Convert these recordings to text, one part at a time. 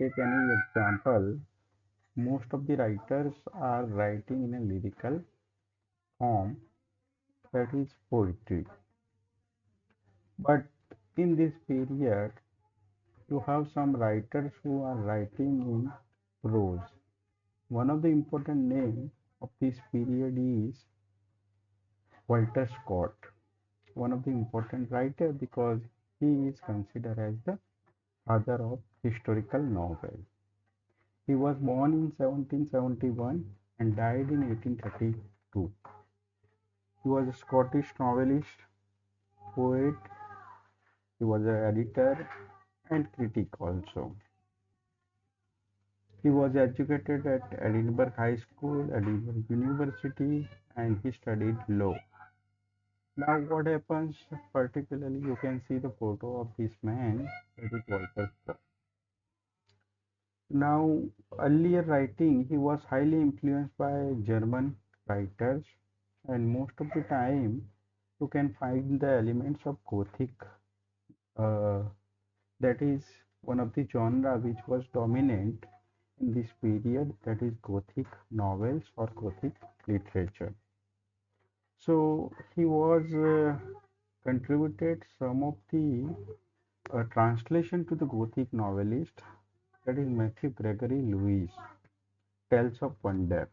take any example, most of the writers are writing in a lyrical form, that is poetry. But in this period, you have some writers who are writing in prose. One of the important names of this period is Walter Scott, one of the important writer because he is considered as the father of historical novel. He was born in 1771 and died in 1832. He was a Scottish novelist, poet, he was an editor and critic also. He was educated at Edinburgh High School, Edinburgh University, and he studied law. Now, what happens, particularly, you can see the photo of this man, that is Walter Scott. Now, earlier writing, he was highly influenced by German writers, and most of the time, you can find the elements of Gothic. Uh, that is one of the genre which was dominant in this period, that is Gothic novels or Gothic literature. So he was contributed some of the translation to the Gothic novelist, that is Matthew Gregory Lewis, Tales of Wonder.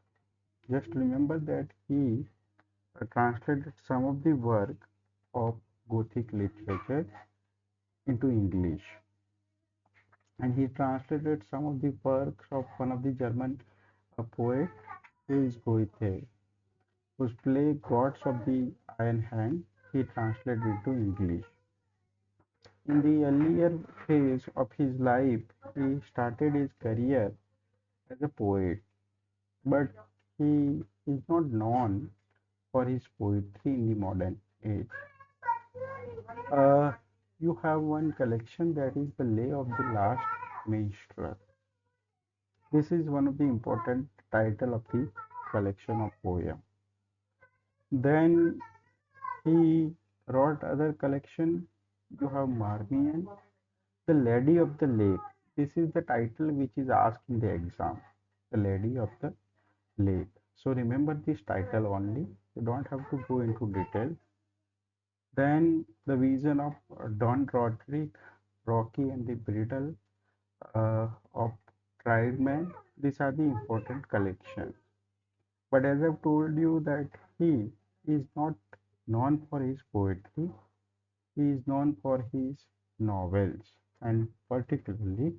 Just remember that he translated some of the work of Gothic literature into English, and he translated some of the works of one of the German poet, who is Goethe, whose play Gods of the Iron Hand he translated into English. In the earlier phase of his life, he started his career as a poet, but he is not known for his poetry in the modern age. Uh, you have one collection, that is the Lay of the Last Minstrel. This is one of the important title of the collection of poem. Then he wrote other collection. You have Marmion, the Lady of the Lake. This is the title which is asked in the exam. The Lady of the Lake. So remember this title only. You don't have to go into detail. Then the vision of Don Roderick, Rocky and the Bridal of Tried Man. These are the important collections. But as I've told you that he is not known for his poetry, he is known for his novels and particularly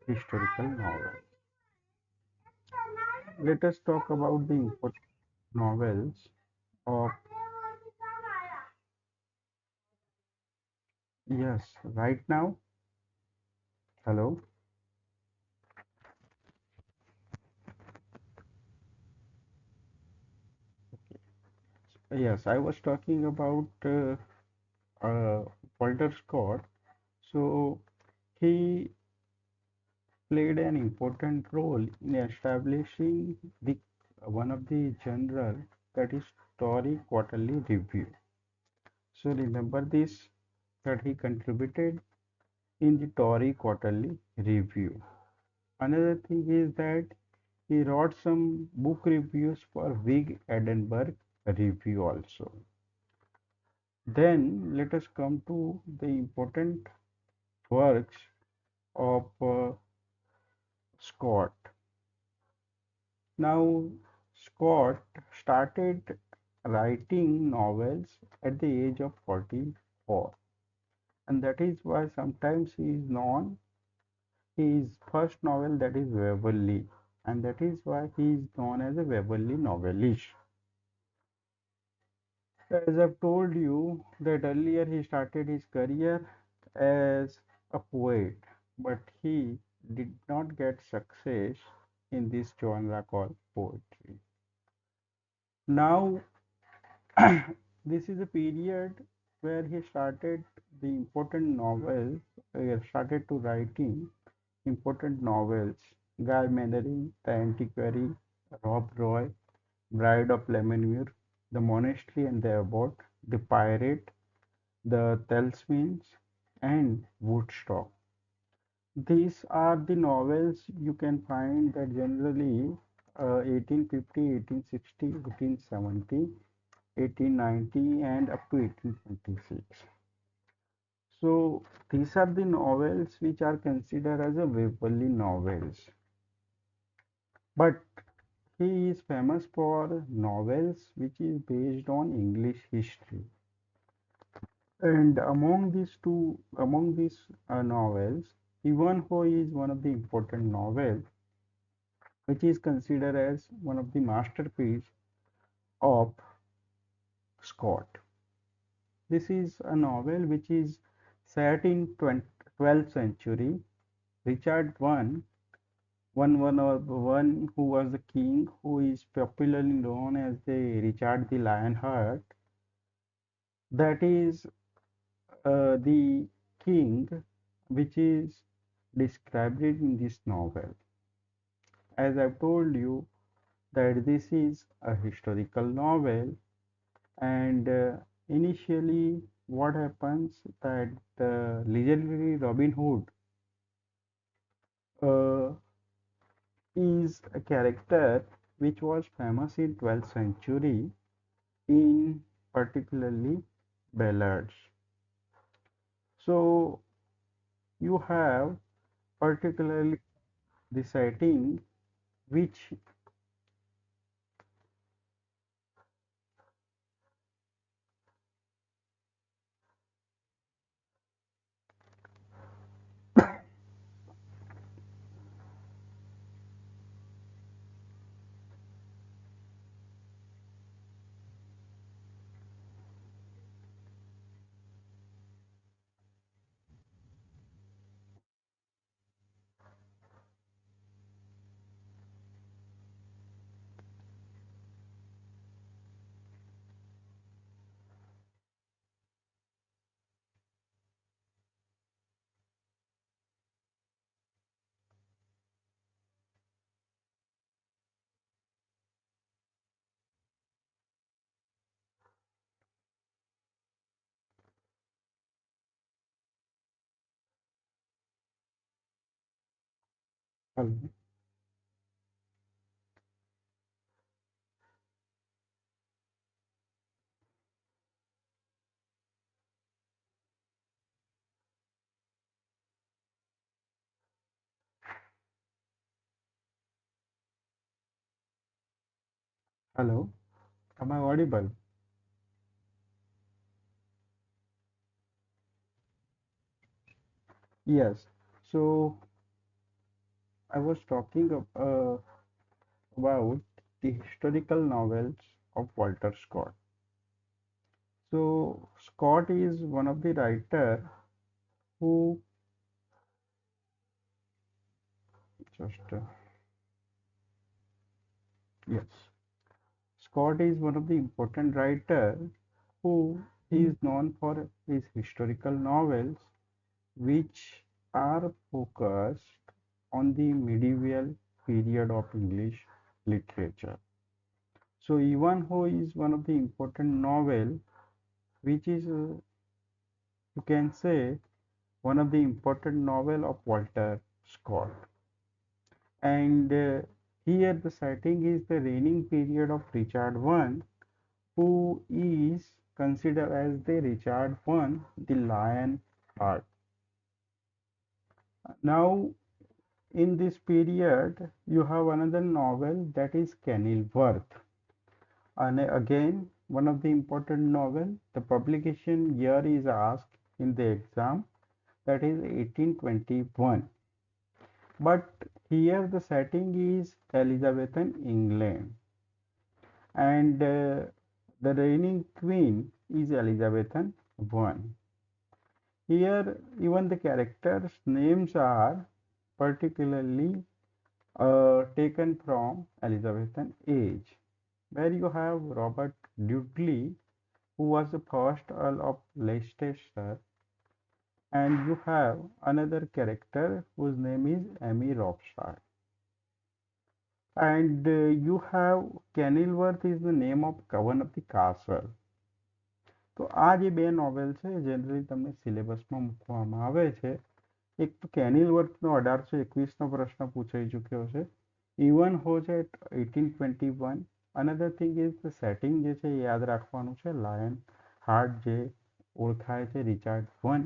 historical novels. Let us talk about the important novels of, yes, right now. Hello. Yes, I was talking about uh, Walter Scott. So he played an important role in establishing the one of the genre, that is Tory Quarterly Review. So remember this, that he contributed in the Tory Quarterly Review. Another thing is that he wrote some book reviews for Whig Edinburgh Review also. Then let us come to the important works of Scott. Now, Scott started writing novels at the age of 44, and that is why sometimes he is known. His first novel, that is Waverley, and that is why he is known as a Waverley novelist. As I've told you that earlier he started his career as a poet, but he did not get success in this genre called poetry. Now, this is a period where he started the important novels, started to writing important novels. Guy Mannering, The Antiquary, Rob Roy, Bride of Lemonmere, The Monastery and the Abbot, The Pirate, The Talismans, and Woodstock. These are the novels you can find that generally 1850, 1860, 1870, 1890, and up to 1826. So these are the novels which are considered as a Waverley novels. But he is famous for novels which is based on English history. And among these novels, Ivanhoe is one of the important novels, which is considered as one of the masterpiece of Scott. This is a novel which is set in 12th century. Richard one who was the king, who is popularly known as the Richard the Lionheart, that is the king which is described in this novel. As I've told you that this is a historical novel, and initially what happens that the legendary Robin Hood uh, is a character which was famous in 12th century in particularly ballads. So you have particularly the setting which, hello, hello, am I audible? Yes. So I was talking about the historical novels of Walter Scott. So Scott is one of the writer who just yes, Scott is one of the important writer who is known for his historical novels, which are focused on the medieval period of English literature. So Ivanhoe is one of the important novel, which is you can say one of the important novel of Walter Scott. And here the setting is the reigning period of Richard I, who is considered as the Richard I, the Lion Heart. Now, in this period, you have another novel that is Kenilworth. And again, one of the important novel, the publication year is asked in the exam, that is 1821. But here the setting is Elizabethan England, and the reigning queen is Elizabethan I. Here, even the characters' names are particularly taken from Elizabethan age, where you have Robert Dudley, who was the first Earl of Leicester, and you have another character whose name is Amy Robsart. And you have Kenilworth is the name of one of the castle. તો આ જે બે novel છે generally તમને સિલેબસમાં મૂકવામાં આવે છે એક તો કેનિલવર્થનો 1821નો પ્રશ્ન પૂછાઈ ચૂક્યો છે. Even whose at 1821. Another thing is the setting જે છે એ યાદ રાખવાનું છે. લાયન હાર્ટ જે ઓળખાય છે રિચાર્ડ વન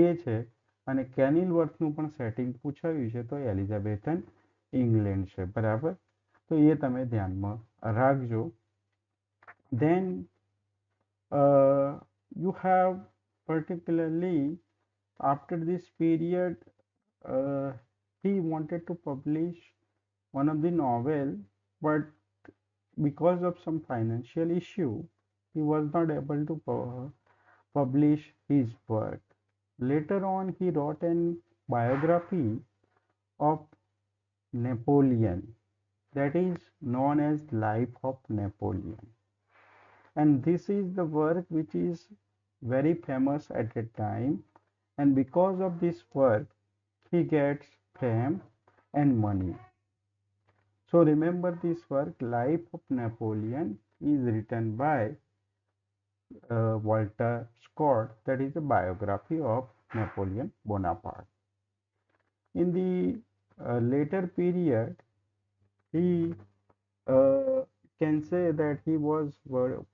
એ છે, અને કેનિલવર્થનું પણ સેટિંગ પૂછાયું છે તો એલિઝાબેથન ઇંગ્લેન્ડ છે. બરાબર, તો એ તમે ધ્યાનમાં રાખજો. Then you have particularly after this period, uh, he wanted to publish one of the novel, but because of some financial issue, he was not able to publish his work. Later on, he wrote a biography of Napoleon, that is known as Life of Napoleon. And this is the work which is very famous at that time, and because of this work he gets fame and money. So remember, this work Life of Napoleon is written by Walter Scott, that is a biography of Napoleon Bonaparte. In the later period, he uh, can say that he was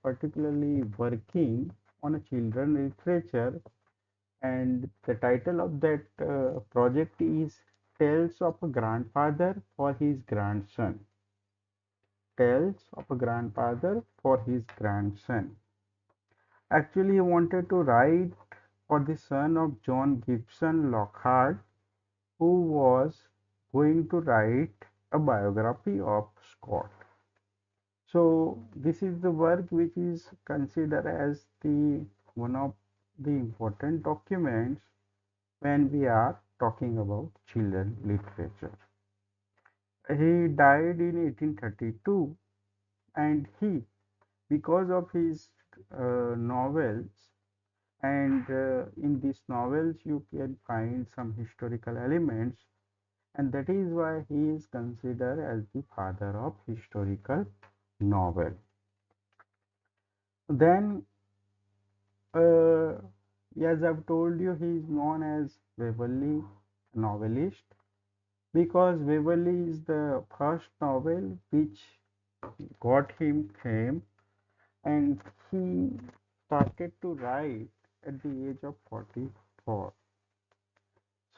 particularly working on a children literature, and the title of that project is Tales of a Grandfather for His Grandson. Tales of a Grandfather for His Grandson. Actually, he wanted to write for the son of John Gibson Lockhart, who was going to write a biography of Scott. So this is the work which is considered as the one of the important documents when we are talking about children literature. He died in 1832, and he, because of his novels, and in these novels you can find some historical elements, and that is why he is considered as the father of historical novel. Then, as I've told you, he is known as Waverley novelist, because Waverley is the first novel which got him fame, and he started to write at the age of 44.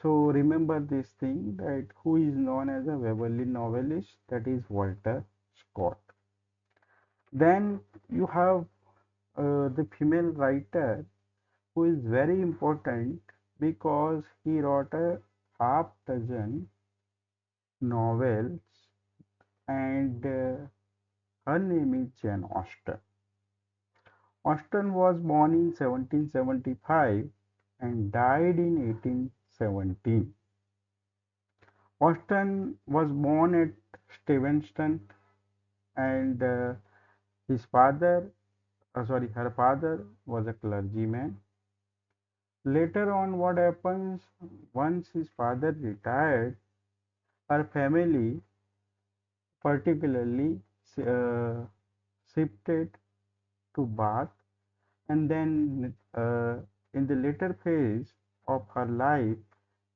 So remember this thing, that who is known as a Waverley novelist, that is Walter Scott. Then you have the female writer who is very important, because he wrote a half dozen novels, and her name is Jane Austen. Austen was born in 1775 and died in 1817. Austen was born at Stevenston, and his father, her father was a clergyman. Later on, what happens, once his father retired, her family particularly uh, shifted to Bath, and then in the later phase of her life,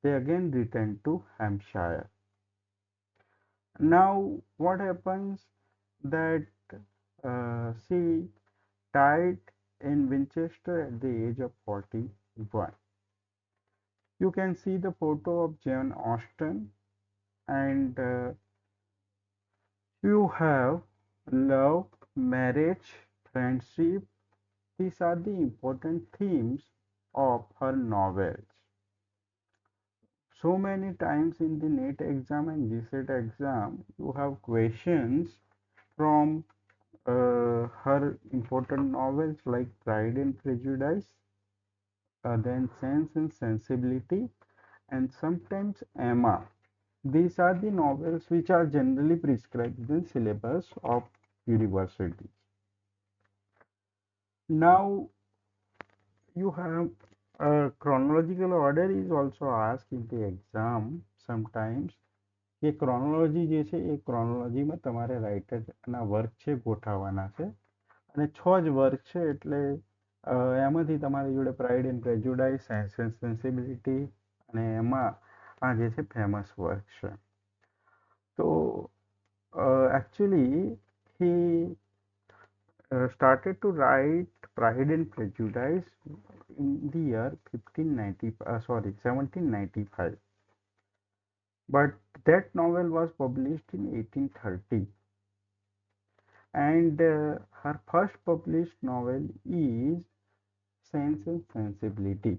they again returned to Hampshire. Now, what happens, that she died in Winchester at the age of 41. You can see the photo of Jane Austen, and you have love, marriage, friendship. These are the important themes of her novels. So many times in the NET exam and GSET exam, you have questions from her important novels like Pride and Prejudice, then Sense and Sensibility, and sometimes Emma. These are the novels which are generally prescribed in syllabus of universities. Now you have chronological order is also asked in the exam sometimes. કે chronology જે છે એ ક્રોનોલોજીમાં તમારે રાઇટરના work છે ગોઠવવાના છે, અને 6 જ work છે, એટલે એમાંથી તમારી જોડે પ્રાઇડ એન્ડ પ્રેજુડાઇસ, સેન્સ એન્ડ સેન્સિબિલિટી, અને એમાં આ જે છે ફેમસ વર્ક છે. તો actually he started to write Pride and Prejudice in the year 1795, but that novel was published in 1830, and her first published novel is Sense and Sensibility.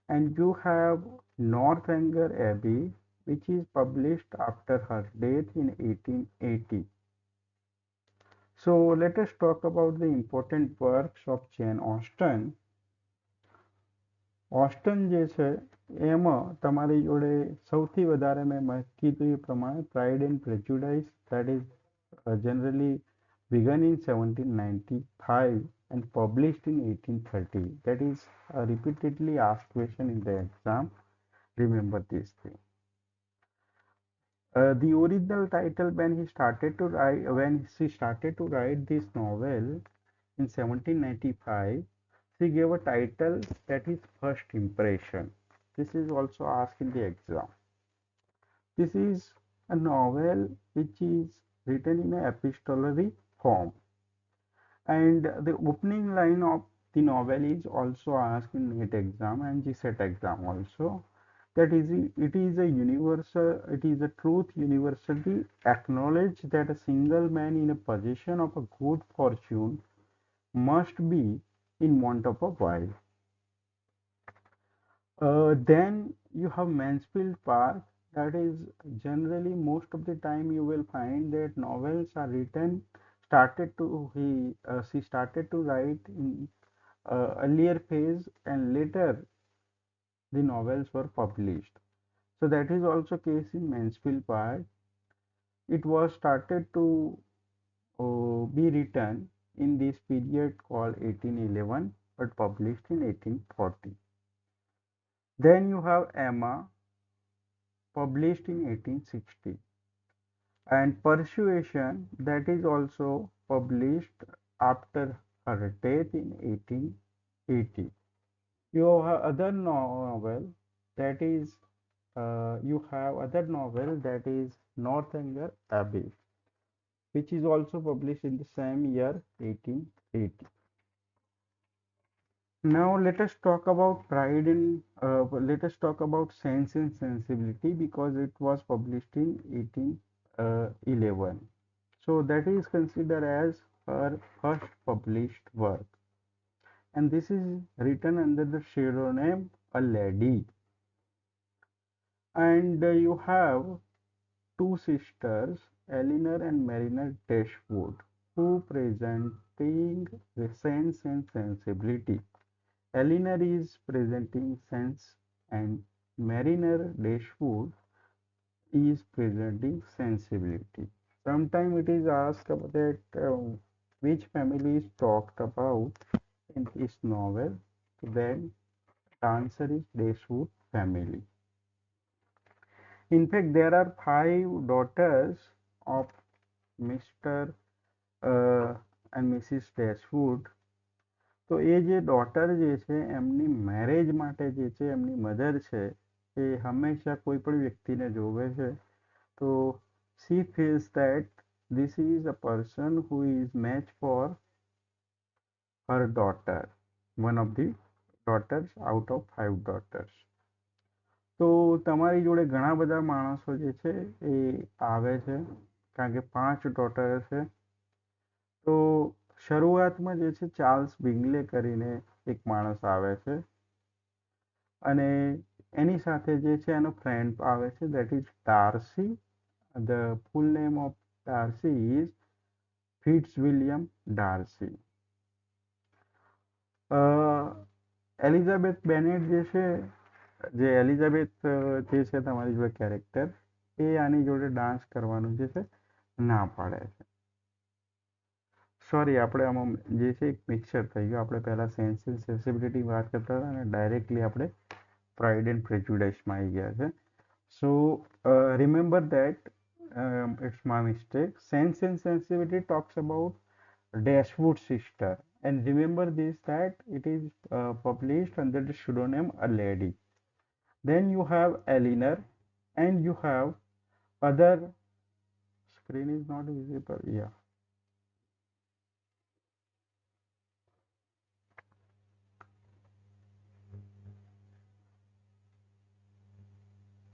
And you have Northanger Abbey, which is published after her death in 1880. So let us talk about the important works of Jane Austen. ઓસ્ટન જે છે એમાં તમારી જોડે સૌથી વધારે મેં કીધું એ પ્રમાણે Pride and Prejudice that is generally begun in 1795 and published in 1830. That is a repeatedly asked question in the exam. Remember this thing. The original title when she started to write this novel in 1795, she gave a title that is First Impression. This is also asked in the exam. This is a novel which is written in an epistolary form, and the opening line of the novel is also asked in NET exam and GSET exam also. That is, it is a universal, it is a truth universally acknowledged that a single man in a position of a good fortune must be in want of a wife. Then you have Mansfield Park. That is generally most of the time you will find that novels are written. She started to write in earlier phase, and later the novels were published. So that is also case in Mansfield Park. It was started to be written in this period called 1811, but published in 1840. Then you have Emma, published in 1860, and Persuasion, that is also published after her death in 1880. You have other novel that is Northanger Abbey, which is also published in the same year 1880. Now let us talk about Sense and Sensibility, because it was published in 1811. So that is considered as her first published work, and this is written under the pseudonym A Lady. And you have two sisters, Eleanor and Mariner Dashwood, who presenting the Sense and Sensibility. Eleanor is presenting sense, and Mariner Dashwood is presenting sensibility. Sometimes it is asked about that which family is talked about in this novel. Then the answer is Dashwood family. In fact, there are 5 daughters of Mr. And Mrs. Dashwood. તો એ જે daughter જે છે એમની marriage માટે જે છે એમની mother છે એ હંમેશા કોઈ પણ વ્યક્તિને જોવે છે. તો she feels that this is a person who is match for her daughter, one of the daughters out of 5 daughters. તો તમારી જોડે ઘણા બધા માણસો જે છે એ આવે છે, કારણ કે 5 ડોટર છે. તો શરૂઆતમાં જે છે ચાર્લ્સ બિંગલે કરીને એક માણસ આવે છે, અને એની સાથે જે છે એનો ફ્રેન્ડ આવે છે, that is Darcy. The full name of Darcy is Fitzwilliam Darcy. Elizabeth Bennet જે એલિઝાબેથ જે છે તમારી જોડે કેરેક્ટર, એ આની જોડે ડાન્સ કરવાનું જે છે ના પાડે છે. સોરી, આપણે આમાં જે છે એક મિક્સર થઈ ગયું. આપણે પહેલાં સેન્સ એન્ડ સેન્સિબિલિટી વાત કરતા હતા અને ડાયરેક્ટલી આપણે પ્રાઇડ એન્ડ પ્રેજુડાઇસમાં આવી ગયા છે. So remember that it's my mistake. Sense and Sensibility talks about Dashwood sister, and remember this that it is published under the pseudonym A Lady. Then you have Eleanor, and you have other. Screen is not visible. Yeah,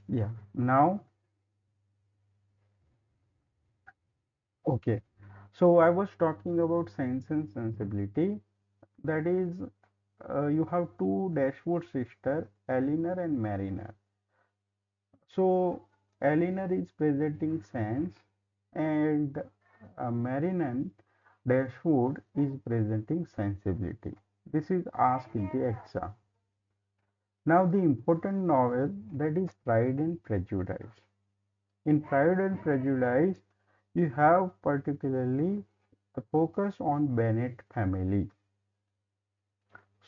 yeah. Now, okay. So I was talking about Sense and Sensibility. That is, you have two Dashwood sisters, Eleanor and Mariner. So Eleanor is presenting sense, and Mariner Dashwood is presenting sensibility. This is asked in the exam. Now the important novel, that is Pride and Prejudice. In Pride and Prejudice, you have particularly the focus on Bennet family.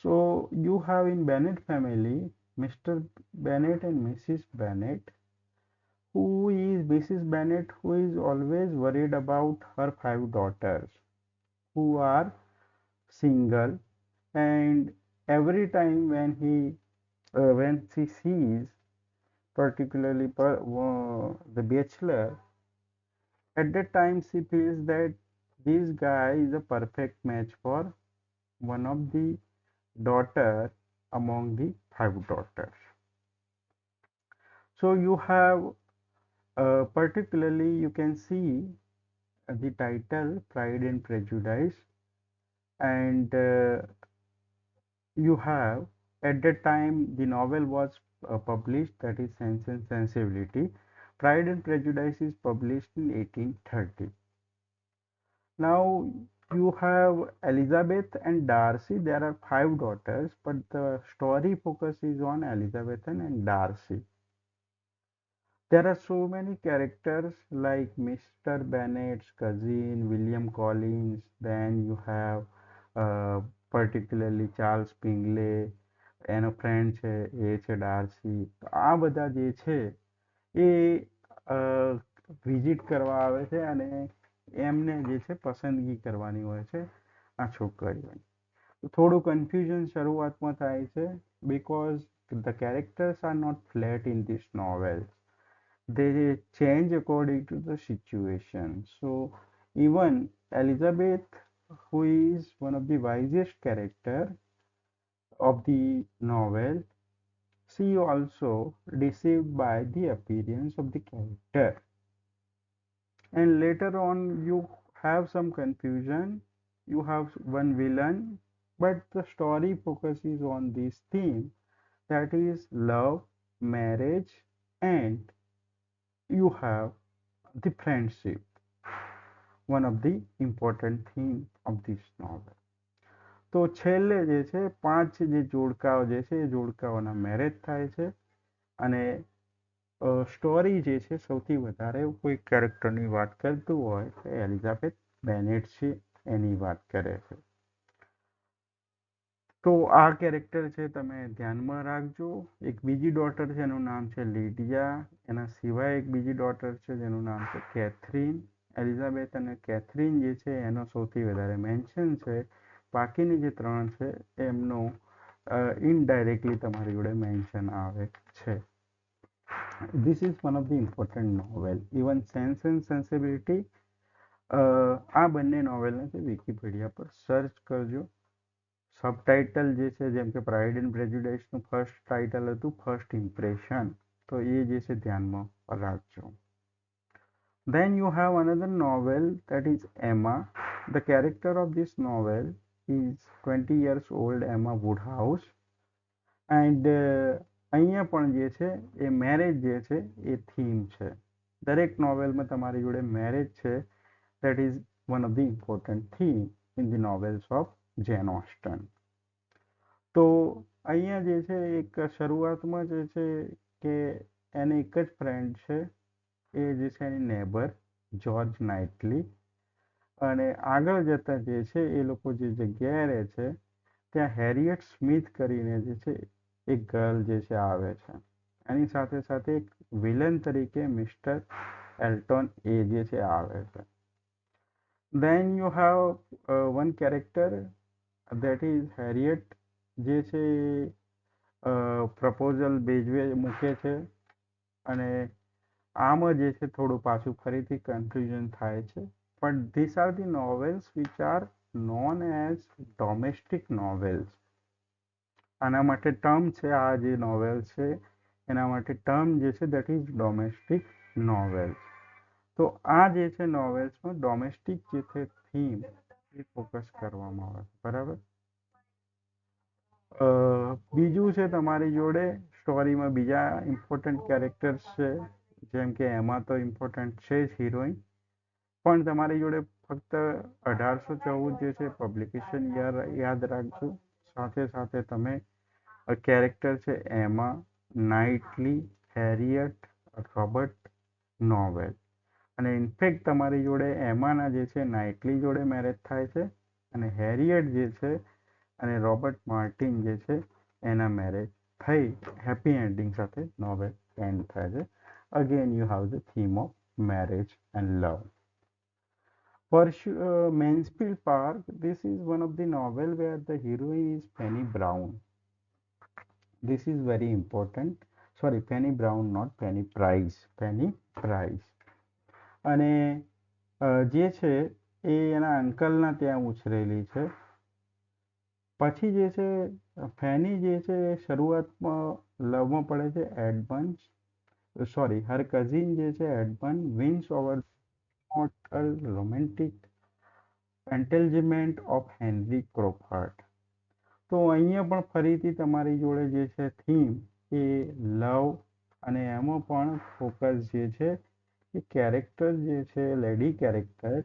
So you have in Bennet family Mr. Bennet and Mrs. Bennet, who is Mrs. Bennet, who is always worried about her five daughters who are single, and every time when she sees particularly the bachelor, at that time she feels that this guy is a perfect match for one of the daughter among the five daughters. So you have particularly you can see the title Pride and Prejudice, and you have at that time the novel was published, that is Sense and Sensibility. Pride and Prejudice is published in 1830. Now you have Elizabeth and Darcy. There are five daughters, but the story focuses on Elizabeth and Darcy. There are so many characters like Mr. Bennet's cousin, William Collins, then you have particularly Charles Bingley, એનો friend છે એ છે Darcy. તો આ બધા જે છે એ visit કરવા આવે છે અને એમને જે છે પસંદગી કરવાની હોય છે આ છોકરીઓની. થોડું કન્ફ્યુઝન શરૂઆતમાં થાય છે because the characters are not flat in this novel. They change according to the situation. So even Elizabeth, who is one of the wisest character of the novel, she also deceived by the appearance of the character. And later on, you have some confusion. You have one villain, but the story focuses on this theme, that is love, marriage, and you have the friendship, one of the important theme of this novel. તો છેલ્લે જે છે પાંચ જે જોડકાઓ જે છે એ જોડકાઓના marriage થાય છે અને સ્ટોરી જે છે સૌથી વધારે કોઈ કેરેક્ટરની વાત કરતું હોય તો એલિઝાબેથ બેનેટ છે એની વાત કરે છે. તો આ કેરેક્ટર છે તમે ધ્યાનમાં રાખજો. એક બીજી ડોટર છે એનું નામ છે લીડિયા. એના સિવાય એક બીજી ડોટર છે જેનું નામ છે કેથરીન. એલિઝાબેથ અને કેથરીન જે છે એનો સૌથી વધારે મેન્શન છે. બાકીની જે ત્રણ છે એમનો ઇનડાયરેક્ટલી તમારી જોડે મેન્શન આવે છે. This is one of the important novel. Even Sense and Sensibility. આ બંને નોવેલને છે વિકીપીડિયા પર સર્ચ કરજો. સબટાઇટલ જે છે જેમ કે પ્રાઇડ એન્ડ પ્રેજુડિસનું ફર્સ્ટ ટાઇટલ હતું ફર્સ્ટ ઇમ્પ્રેશન, તો એ જે છે ધ્યાનમાં રાખજો. Then you have another novel, that is Emma. The character of this novel is 20 years old Emma Woodhouse, and અહીંયા પણ જે છે એ મેરેજ જે છે એ થીમ છે. દરેક નોવેલમાં તમારી જોડે મેરેજ છે. that is one of the important theme in the novels of Jane Austen. તો અહીંયા જે છે એક શરૂઆતમાં જે છે કે એને એક જ ફ્રેન્ડ છે, એ જે છે એની નેબર જ્યોર્જ નાઇટલી. અને આગળ જતા જે છે એ લોકો જે જગ્યાએ રહે છે ત્યાં હેરિયટ સ્મિથ કરીને જે છે એક ગર્લ જે છે આવે છે. એની સાથે સાથે એક વિલન તરીકે મિસ્ટર એલ્ટન એ જે છે આવે છે. Then you have one character, that is Harriet, જે છે પ્રપોઝલ ભેજવે મૂકે છે અને આમાં જે છે થોડું પાછું ફરીથી કન્ફ્યુઝન થાય છે. પણ this are the novels which are known as domestic novels. આના માટે ટર્મ છે, આ જે નોવેલ છે એના માટે ટર્મ જે છે દેટ ઇઝ ડોમેસ્ટિક નોવેલ્સ. તો આ જે છે નોવેલ્સમાં ડોમેસ્ટિક જે છે થીમ એ ફોકસ કરવામાં આવે છે. બરાબર. બીજું છે તમારી જોડે સ્ટોરીમાં બીજા ઇમ્પોર્ટન્ટ કેરેક્ટર્સ છે, જેમ કે એમાં તો ઇમ્પોર્ટન્ટ છે જ હિરોઈન, પણ તમારી જોડે ફક્ત 1814 જે છે પબ્લિકેશન યાદ રાખજો. સાથે સાથે તમે કેરેક્ટર છે એમાં, નાઇટલી, હેરિયટ, રોબર્ટ, નોવેલ. અને ઇનફેક્ટ તમારી જોડે એમાંના જે છે નાઇટલી જોડે મેરેજ થાય છે અને હેરિયટ જે છે અને રોબર્ટ માર્ટિન જે છે એના મેરેજ થઈ હેપી એન્ડિંગ સાથે નોવેલ એન્ડ થાય છે. Again you have the theme of marriage and love. Mansfield Park, this is one of the novel where the heroine is Penny Brown. This is very important. Sorry, Penny Brown, not Penny Price. Penny Price. અને જે છે એ એના અંકલના ત્યાં ઉછરેલી છે. પછી જે છે ફેની જે છે એ શરૂઆતમાં લવમાં પડે છે એડમન્ડ, સોરી, હર કઝિન જે છે Edmund wins over mortal romantic entanglement of Henry Crawford. તો અહીંયા પણ ફરીથી તમારી જોડે જે છે થીમ એ લવ અને એમાં પણ ફોકસ જે છે એ કેરેક્ટર જે છે lady character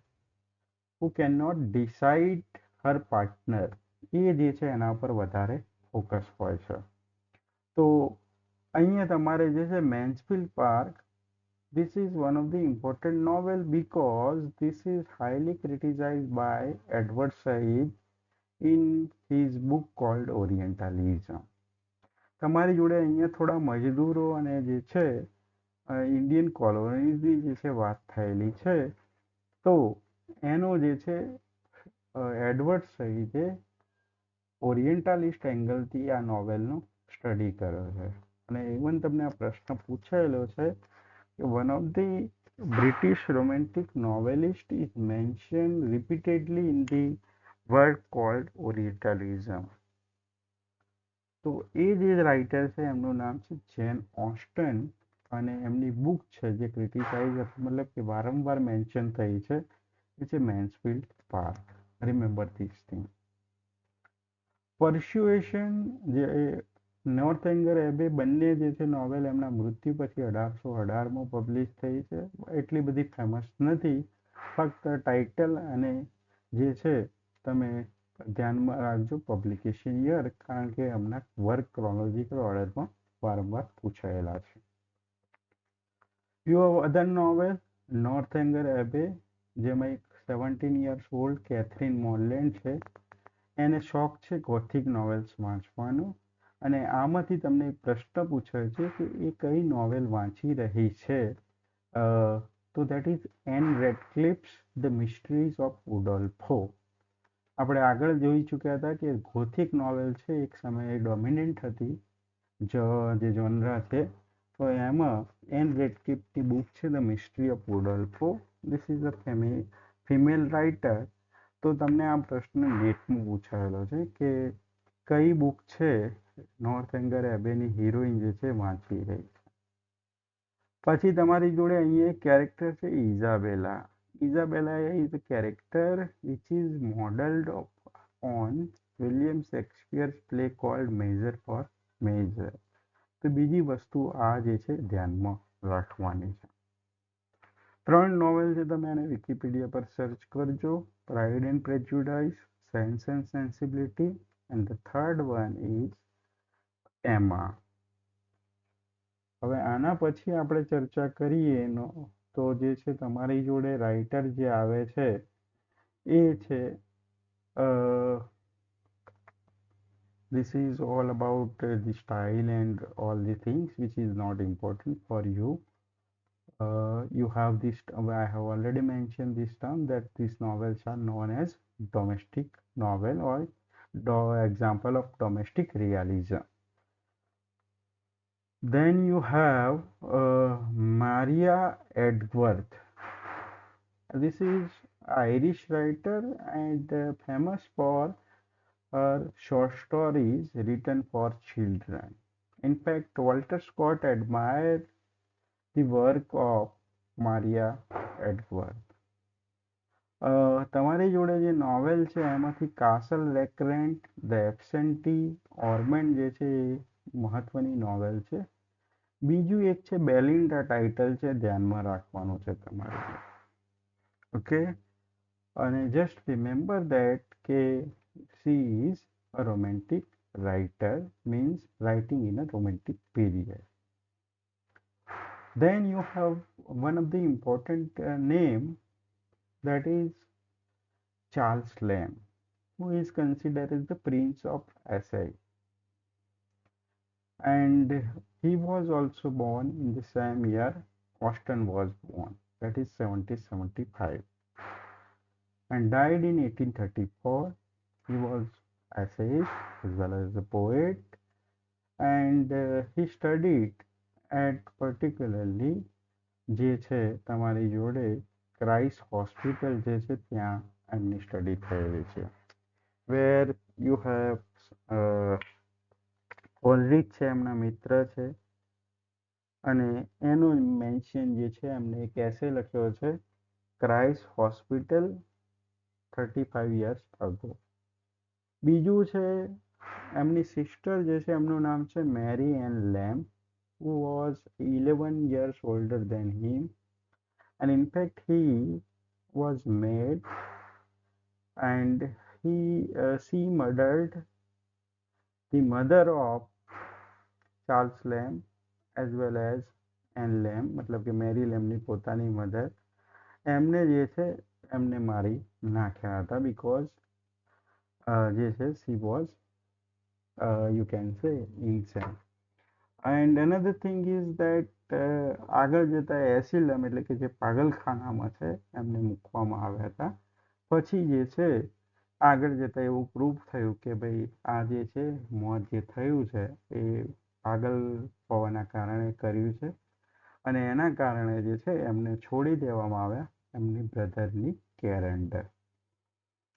who cannot decide her partner, એ જે છે એના પર વધારે ફોકસ હોય છે. તો અહીંયા તમારે જે છે Mansfield park, this is one of the important novel because this is highly criticized by Edward Said in his book called Orientalism. તમારી જોડે અહીંયા થોડા મજદૂરો અને જે છે ઇન્ડિયન કોલોનીની જે છે વાત થયેલી છે. તો એનો જે છે એડવર્ડ સઈદે ઓરિએન્ટાલિસ્ટ એંગલથી આ નોવેલનો સ્ટડી કર્યો છે. અને ઇવન તમને આ પ્રશ્ન પૂછાયેલો છે કે one of the British romantic novelist is mentioned repeatedly in the work called Orientalism. તો એ જે રાઇટર છે એમનું નામ છે જેન ઓસ્ટન અને એમની બુક છે જે ક્રિટિસાઇઝ મતલબ કે વારંવાર મેન્શન થઈ છે એ છે Mansfield Park. Remember this thing. Persuasion જે નોર્થેંગર એબે બંને જે છે નોવેલ એમના મૃત્યુ પછી 1818માં પબ્લિશ થઈ છે. એટલી બધી ફેમસ નથી, ફક્ત ટાઇટલ અને જે છે તમે ધ્યાનમાં રાખજો પબ્લિકેશન યર, કારણ કે એમના વર્ક ક્રોનોલોજીકલ ઓર્ડરમાં વારંવાર પૂછાયેલા છે. યુ હેવ અધર નોવેલ નોર્થેંગર એબે, જેમાં એક 17 years ઓલ્ડ કેથરીન મોરલેન્ડ છે. એને શોખ છે ગોથિક નોવેલ્સ વાંચવાનો અને આમાંથી તમને એક પ્રશ્ન પૂછાય છે કે એ કઈ નોવેલ વાંચી રહી છે. તો that is Ann Radcliffe's the Mysteries of Udolpho. આપણે આગળ જોઈ ચૂક્યા હતા કે ગોથિક નોવેલ છે એક સમયે ડોમિનન્ટ હતી જે જોનરા છે. તો એમાં એન રેડક્લિફની બુક છે the Mystery of Udolpho. This is a female writer. તો તમને આ પ્રશ્ન નેટમાં પૂછાયેલો છે કે કઈ બુક છે નોર્થેંગર એબેની હિરોઈન જે છે વાંચી રહી છે. પછી તમારી જોડે અહીંયા એક કેરેક્ટર છે ઇઝાબેલા. Isabella is a character which is modeled on William Shakespeare's play called Measure for Measure. તો બીજી વસ્તુ આ જે છે ધ્યાનમાં રાખવાની છે. 3 નોવેલ છે, તમે એને વિકિપીડિયા પર સર્ચ કરજો. Pride and Prejudice, Sense and Sensibility, and the third one is Emma. હવે આના પછી આપણે ચર્ચા કરીએ એનો તો જે છે તમારી જોડે રાઇટર જે આવે છે એ છે this is all about the style and all the things which is not important for you. You have this, I have already mentioned this term that these novels are known as domestic novel or example of domestic realism. Then you have Maria Edgeworth. This is Irish writer and famous for her short stories written for children. In fact, Walter Scott admired the work of Maria Edgeworth. તમારી જોડે જે novel છે એમાંથી castle રેક્રેન્ટ, the એબ્સેન્ટી, ઓર્મેન્ટ જે છે એ મહત્વની novel છે. બીજું એક છે બેલિન્ડા, ટાઇટલ છે, ધ્યાનમાં રાખવાનું છે તમારે. ઓકે, અને જસ્ટ રિમેમ્બર ધેટ કે she is a romantic writer, means writing in a romantic period. Then you have one of the important name, that is Charles Lamb, who is considered as the Prince of Essay. And he was also born in the same year Austen was born, that is 1775, and died in 1834. He was essayist as well as a poet, and he studied at particularly જે છે તમારી જોડે Christ hospital જે છે ત્યાં એમની study થયેલી છે. વેર યુ હેવ ઓલરીચ છે એમના મિત્ર છે, અને એનું મેન્શન જે છે એમને એક એસે લખ્યો છે, ક્રાઇસ્ટ હોસ્પિટલ 35 years ago. બીજું છે એમની સિસ્ટર જે છે એમનું નામ છે મેરી N lamb, who was 11 years older than him, and in fact he was made, and she murdered the mother of Charles Lamb as well as Anne Lamb, मतलब કે મેરી લેમ્બની પોતાની મધર, એમને જે છે એમને મારી નાખ્યા હતા, because જે છે she was you can say insane. And another thing is that આગળ જતા એસિલમ એટલે કે જે પાગલખાનામાં છે એમને મૂકવામાં આવ્યા હતા. પછી જે છે આગળ જતા એવું પ્રૂફ થયું કે ભાઈ આ જે છે મોત જે થયું છે એ પાગલ હોવાના કારણે કર્યું છે, અને એના કારણે જે છે એમને છોડી દેવામાં આવ્યા એમની બ્રધરની કેર અંડર.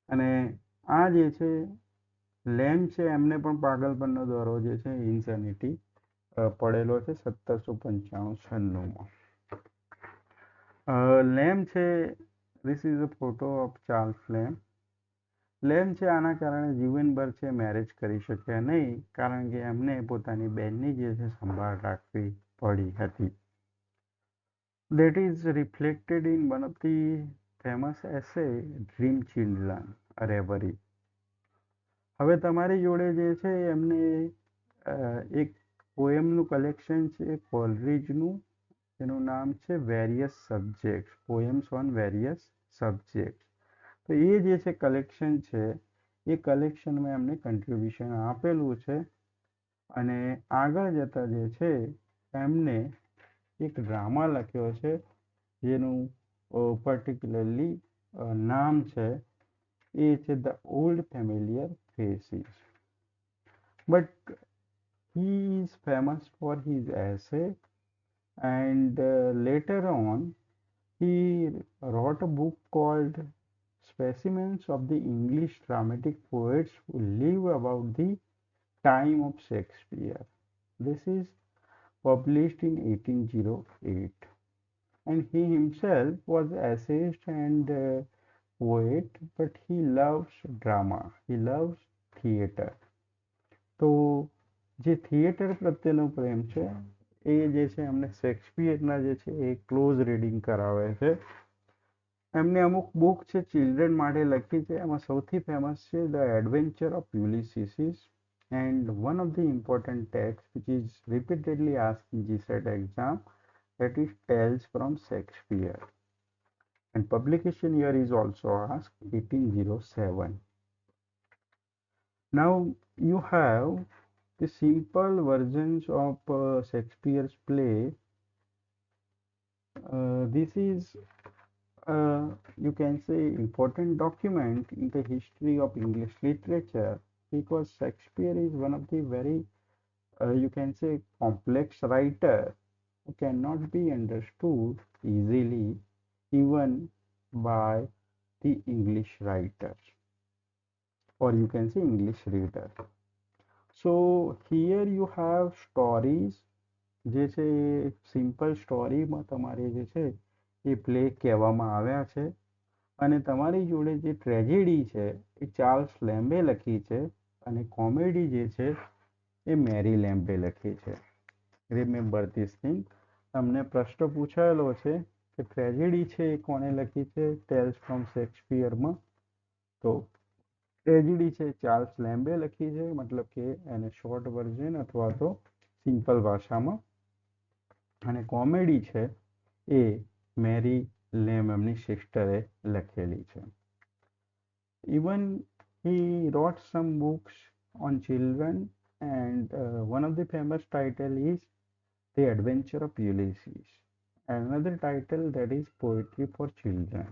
અને આ જે છે લેમ્બ છે એમને પણ પાગલપણનો દોરો જે છે ઇન્સેનિટી પડેલો છે 1795-96માં. લેમ્બ છે, this is a photo of Charles Lamb. Lamb છે આના કારણે જીવનભર છે મેરેજ કરી શક્યા નહીં, કારણ કે એમને પોતાની બહેનની જે છે સંભાળ રાખવી પડી હતી. That is reflected in one of the famous essay, Dream Children, a Reverie. હવે તમારી જોડે જે છે એમને એક પોએમનું કલેક્શન છે કોલરીજનું, એનું નામ છે various subjects, poems on various subjects. તો એ જે છે કલેક્શન છે એ કલેક્શનમાં એમને કન્ટ્રીબ્યુશન આપેલું છે, અને આગળ જતા જે છે એમને એક ડ્રામા લખ્યો છે જેનું પર્ટિક્યુલરલી નામ છે એ છે the old familiar faces. But he is famous for his essay, and later on he wrote a book called Specimens of the English Dramatic Poets Who Live About the Time of Shakespeare. This is published in 1808, and he himself was essayist and poet, but he loves drama, he loves theatre. તો જે theatre પ્રત્યેનો પ્રેમ છે એ જે છે એમને શેક્સપિયરના જે છે એ close reading કરાવે છે. એમને અમુક બુક છે ચિલ્ડ્રન માટે લખી છે, એમાં સૌથી ફેમસ છે the Adventure of Ulysses, and one of the important texts which is repeatedly asked in GSET exam, that is Tales from Shakespeare, and publication year is also asked 1807. Now you have the simple versions of Shakespeare's play. This is you can say important document in the history of English literature, because Shakespeare is one of the very you can say complex writer who cannot be understood easily even by the English writer, or you can say English reader. So here you have stories જે છે એ simple સ્ટોરીમાં તમારે જે છે એ play કહેવામાં આવ્યા છે, અને તમારી જોડે જે ટ્રેજેડી છે એ ચાર્લ્સ લેમ્બે લખી છે, અને કોમેડી જે છે એ મેરી લેમ્બે લખી છે. Remember this thing. તમને પ્રશ્ન પૂછાયેલો છે કે ટ્રેજેડી છે એ કોણે લખી છે ટેલ્સ ફ્રોમ શેક્સપિયરમાં, તો ટ્રેજેડી છે ચાર્લ્સ લેમ્બે લખી છે, મતલબ કે એને શોર્ટ વર્ઝન અથવા તો સિમ્પલ ભાષામાં, અને કોમેડી છે એ મેરી લેમ એમની સિસ્ટરે લખેલી છે. Even he wrote some books on children, and one of the famous title is The Adventure of Ulysses. Another title that is Poetry for Children.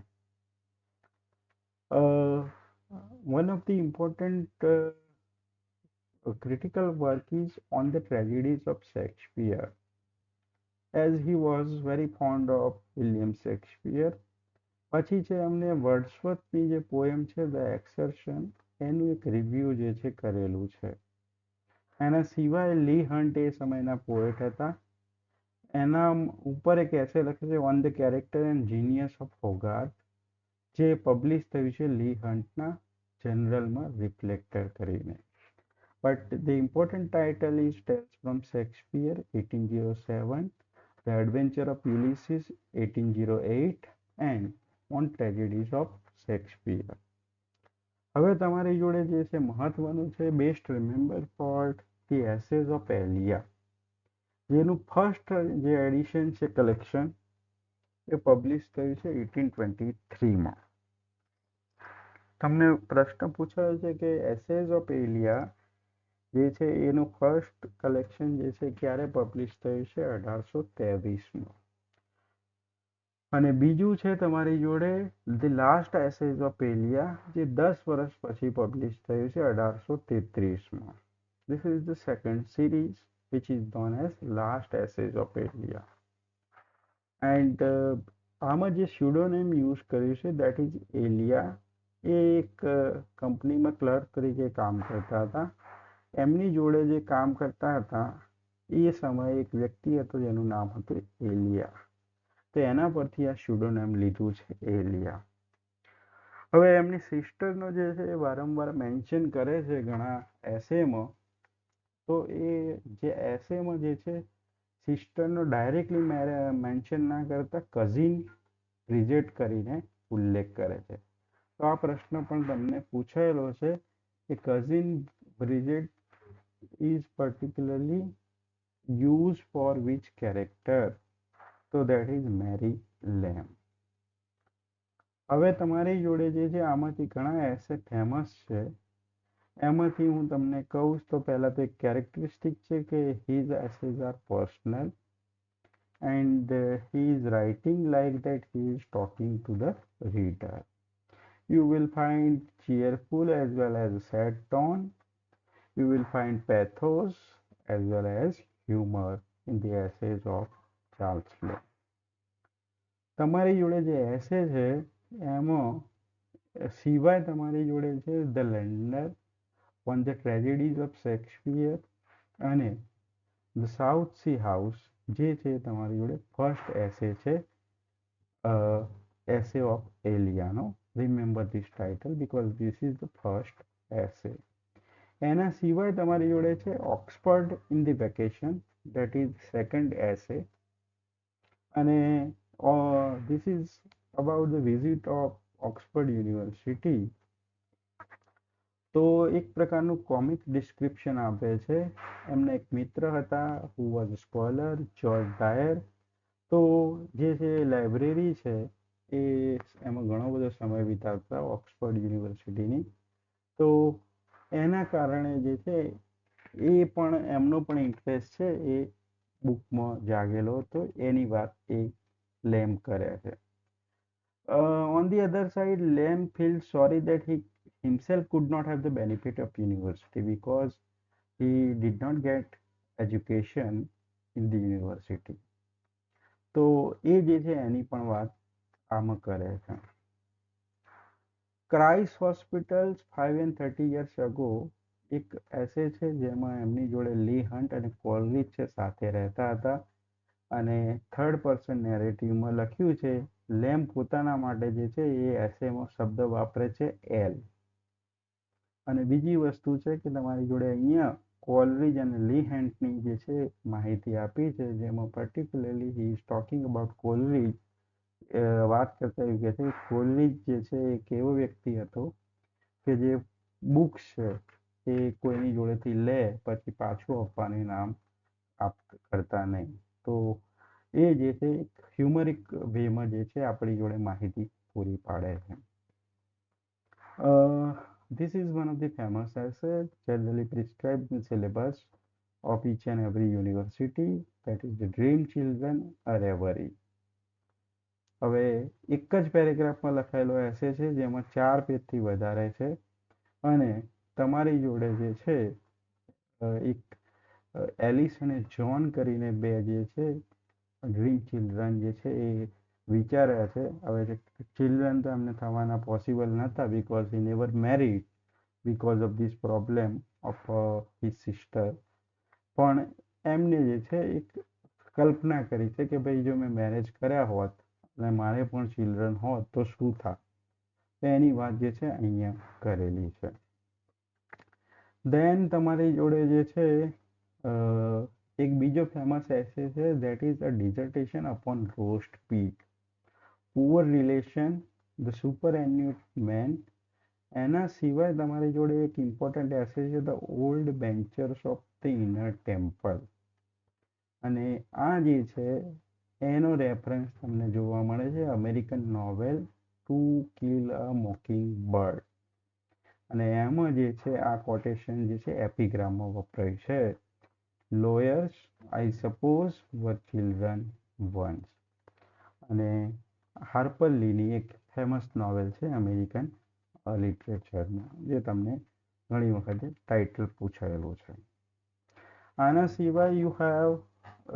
Uh, one of the important critical work is on the tragedies of Shakespeare, as he was very fond of William Shakespeare. પછી છે એમને વર્ડસવર્થની જે poem છે the એક્સર્શન, એનું એક review જે છે કરેલું છે. એના સિવાય લી હન્ટ એ સમયના પોએટ હતા. એના ઉપર એક એસે લખે છે on the character and genius of Hogarth, જે પબ્લિશ થયું છે લી હન્ટના જનરલમાં રિફ્લેક્ટર કરીને. But the important title is Tales from Shakespeare 1807, the Adventure of Ulysses 1808 and on tragedies of Shakespeare. હવે તમારી જોડે જે છે મહત્વનું છે best remember for the essays of Elia, જેનું ફર્સ્ટ જે એડિશન છે કલેક્શન એ પબ્લિશ થયું છે 1823માં. તમને પ્રશ્ન પૂછાયો છે કે એસેઝ ઓફ એલિયા જે છે એનું ફર્સ્ટ કલેક્શન જે છે ક્યારે પબ્લિશ થયું છે 1823માં. અને બીજું છે તમારી જોડે ધી લાસ્ટ એસેઝ ઓફ એલિયા, જે 10 વર્ષ પછી પબ્લિશ થયું છે 1833માં. This is the second series which is known as Last Essays of Elia. And આમાં જે સ્યુડોનેમ યુઝ કર્યું છે દેટ ઇઝ એલિયા. એ એક કંપનીમાં ક્લર્ક તરીકે કામ કરતા હતા. એમની જોડે જે કામ કરતા હતા એ સમયે એક વ્યક્તિ હતો જેનું નામ હતું એલિયા, તો એના પરથી આ સ્યુડોનેમ લીધું છે એલિયા. હવે એમની સિસ્ટરનો જે છે એ વારંવાર મેન્શન કરે છે ઘણા એસેમાં, તો એ જે એસેમાં જે છે સિસ્ટરનો ડાયરેક્ટલી મેન્શન ના કરતા કઝિન બ્રિજેટ કરીને ઉલ્લેખ કરે છે. તો આ પ્રશ્ન પણ તમને પૂછાયેલો છે કે cousin Bridget is particularly use for which character, તો દેટ ઇઝ મેરી લેમ. હવે તમારી જોડે જે છે આમાંથી ઘણા એસે ફેમસ છે, એમાંથી હું તમને કહું તો પહેલા તો એક કેરેક્ટરિસ્ટિક છે કે his essays are personal and he is writing like that he is talking to the reader. You will find cheerful as well as sad tone. You will find pathos as well as humor in the essays of Charles Lamb. તમારી જોડે જે એસે છે એમાં સિવાય તમારી જોડે છે the lander on the tragedies of Shakespeare અને ધ સાઉથ સી હાઉસ, જે છે તમારી જોડે ફર્સ્ટ એસે છે એસે ઓફ એલિયાનો. Remember this title because this is the first essay. એના સિવાય તમારી જોડે છે Oxford in the vacation, that is second essay, અને this is about the visit of Oxford university. તો એક પ્રકારનું કોમિક ડિસ્ક્રિપ્શન આપે છે. એમના એક મિત્ર હતા who was a scholar, George Dyer. તો જે છે લાઇબ્રેરી છે એ એમાં ઘણો બધો સમય વિતાવતા ઓક્સફર્ડ યુનિવર્સિટીની. તો એના કારણે જે છે એ પણ એમનો પણ ઇન્ટરેસ્ટ છે એ બુકમાં જાગેલો હતો, એની વાત એ લેમ કરે છે. On the other side, Lamb feels sorry that he himself could not have the benefit of university because he did not get education in the university. તો એ જે છે એની પણ વાત આમાં કરે છે. Christ hospitals 5 and 30 years ago એક એસે છે જેમાં એમની જોડે લી હન્ટ અને કોલરિજ છે સાથે રહેતા હતા, અને થર્ડ પર્સન નેરેટિવમાં લખ્યું છે લેમ પોતાના માટે જે છે એ એસેમાં શબ્દ વાપરે છે એલ. અને બીજી વસ્તુ છે કે તમારી જોડે અહીંયા કોલરિજ અને લી હેન્ટની જે છે માહિતી આપી છે, જેમાં particularly he is talking about Coleridge. વાત કરતા એવું કહે છે કે કોલરિજ જે છે એક એવો વ્યક્તિ હતો કે જે બુક્સ છે એ કોઈની જોડેથી લે પછી પાછું આપવાનું નામ કરતા નહીં. તો એ જે છે એક હ્યુમરિક વેમાં જે છે આપણી જોડે માહિતી પૂરી પાડે છે. This is one of the famous essays generally prescribed in syllabus of each and every university, that is the dream children a reverie. હવે એક જ પેરેગ્રાફમાં લખાયેલો એસે છે જેમાં 4 પેજથી વધારે છે, અને તમારી જોડે જે છે એક એલિસ અને જ્હોન કરીને બે જે છે ડ્રીમ ચિલ્ડ્રન જે છે એ વિચાર્યા છે. હવે ચિલ્ડ્રન તો એમને થવાના પોસિબલ નહોતા because he never married because of this problem of his sister. પણ એમને જે છે એક કલ્પના કરી છે કે ભાઈ જો મેં મેરેજ કર્યા હોત અને મારે પણ ચિલ્ડ્રન હોત તો શું થાત, એની વાત જે છે અહીંયા કરેલી છે. દેન તમારી જોડે જે છે એક બીજો ફેમસ એસે છે that is a dissertation upon roast pig, poor relation, the superannuated man. એના સિવાય તમારી જોડે એક ઇમ્પોર્ટન્ટ એસે છે the Old Benchers of the Inner Temple, અને આ જે છે એનો રેફરન્સ તમને જોવા મળે છે American novel To Kill a Mockingbird, અને એમાં જે છે આ કોટેશન જે છે એપિગ્રામમાં વપરાય છે lawyers I suppose were children once. અને હાર્પર લીની એક ફેમસ નોવેલ છે અમેરિકન લિટરેચરમાં, જે તમને ઘણી વખતે ટાઇટલ પૂછાયેલું છે. આના સિવાય you have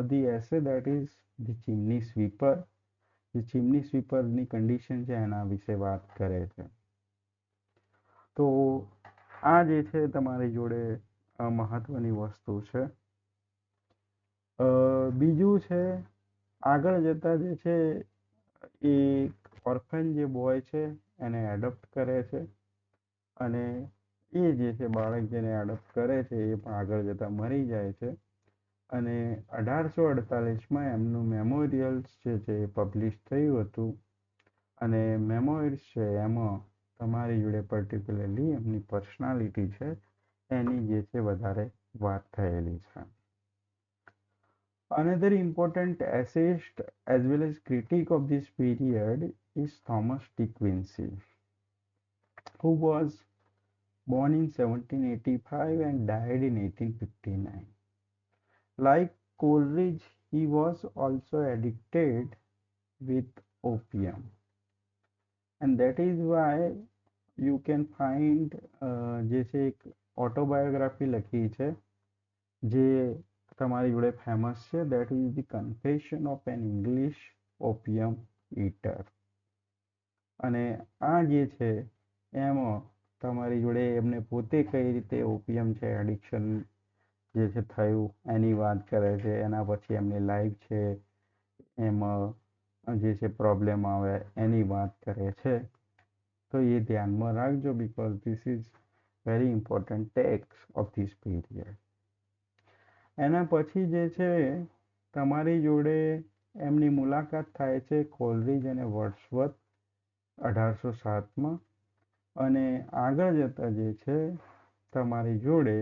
the essay that is the chimney sweeper. જે ચીમની સ્વીપરની કન્ડિશન છે એના વિશે વાત કરે છે. તો આ જે છે તમારી જોડે મહત્વની વસ્તુ છે. બીજું છે આગળ જતા જે છે એક ઓર્ફન જે બોય છે એને એડોપ્ટ કરે છે, અને એ જે છે બાળક જેને એડોપ્ટ કરે છે એ પણ આગળ જતા મરી જાય છે, અને 1848માં એમનું મેમોરિયલ્સ જે છે એ પબ્લિશ થયું હતું, અને મેમોરિયલ્સ છે એમાં તમારી જોડે પર્ટિક્યુલરલી એમની પર્સનાલિટી છે એની જે છે વધારે વાત થયેલી છે. Another important essayist as well as critic of this period is Thomas De Quincey, who was born in 1785 and died in 1859. Like Coleridge, he was also addicted with opium, and that is why you can find જે છે એક autobiography લખી છે જે તમારી જોડે famous છે, that is the Confession of an English Opium Eater. અને આ જે છે એમાં તમારી જોડે એમને પોતે કઈ રીતે ઓપિયમ છે એડિક્શન જે છે થયું એની વાત કરે છે, એના પછી એમની લાઈફ છે એમાં જે છે પ્રોબ્લેમ આવે એની વાત કરે છે. તો એ ધ્યાનમાં રાખજો because this is very important tax of this period. એના પછી જે છે તમારી જોડે એમની મુલાકાત થાય છે કોલરિજ અને વર્ડસવર્થ 1807માં, અને આગળ જતા જે છે તમારી જોડે